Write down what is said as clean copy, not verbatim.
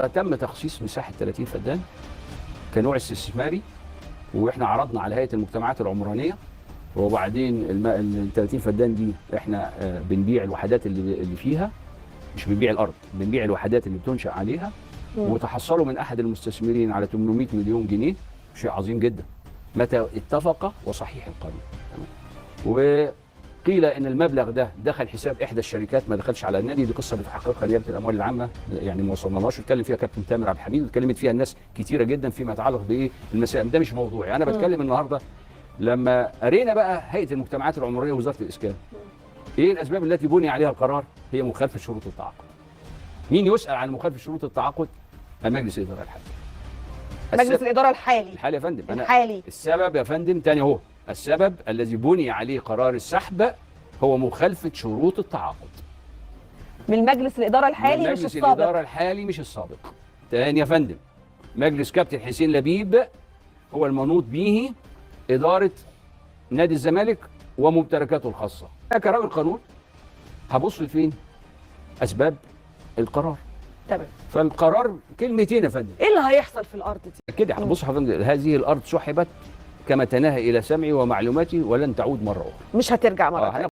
تم تخصيص مساحه 30 فدان كنوع استثماري، واحنا عرضنا على هيئه المجتمعات العمرانيه، وبعدين ال 30 فدان دي احنا بنبيع الوحدات اللي فيها، مش بنبيع الارض، بنبيع الوحدات اللي بتنشأ عليها. وتحصلوا من احد المستثمرين على 800 مليون جنيه، شيء عظيم جدا متى اتفق وصحيح القانون. وقيل ان المبلغ ده دخل حساب احدى الشركات، ما دخلش على النادي. دي قصه بتحققها نيابه الاموال العامه، يعني ما وصلناش، اتكلم فيها كابتن تامر عبد الحميد، واتكلمت فيها الناس كتيره جدا فيما يتعلق بايه المسائل. ده مش موضوعي، انا بتكلم النهارده لما قرينا بقى هيئه المجتمعات العمرانيه ووزاره الاسكان ايه الاسباب التي بني عليها القرار؟ هي مخالفه شروط التعاقد. مين يسال عن مخالفه شروط التعاقد؟ مجلس الاداره الحالي. مجلس الاداره الحالي يا فندم. الحالي. السبب يا فندم تاني اهو، السبب الذي بني عليه قرار السحب هو مخالفه شروط التعاقد من مجلس الاداره الحالي، مش مجلس السابق. الاداره الحالي مش السابق. تاني يا فندم، مجلس كابتن حسين لبيب هو المنوط به اداره نادي الزمالك وممتلكاته الخاصه. انا كراجل قانون هبص لفين؟ اسباب القرار. تمام. فالقرار كلمتين يا فندم. ايه اللي هيحصل في الارض دي؟ كده هتبص حضرتك، هذه الارض سحبت كما تناهى الى سمعي ومعلوماتي ولن تعود مره اخرى. مش هترجع مره تانية.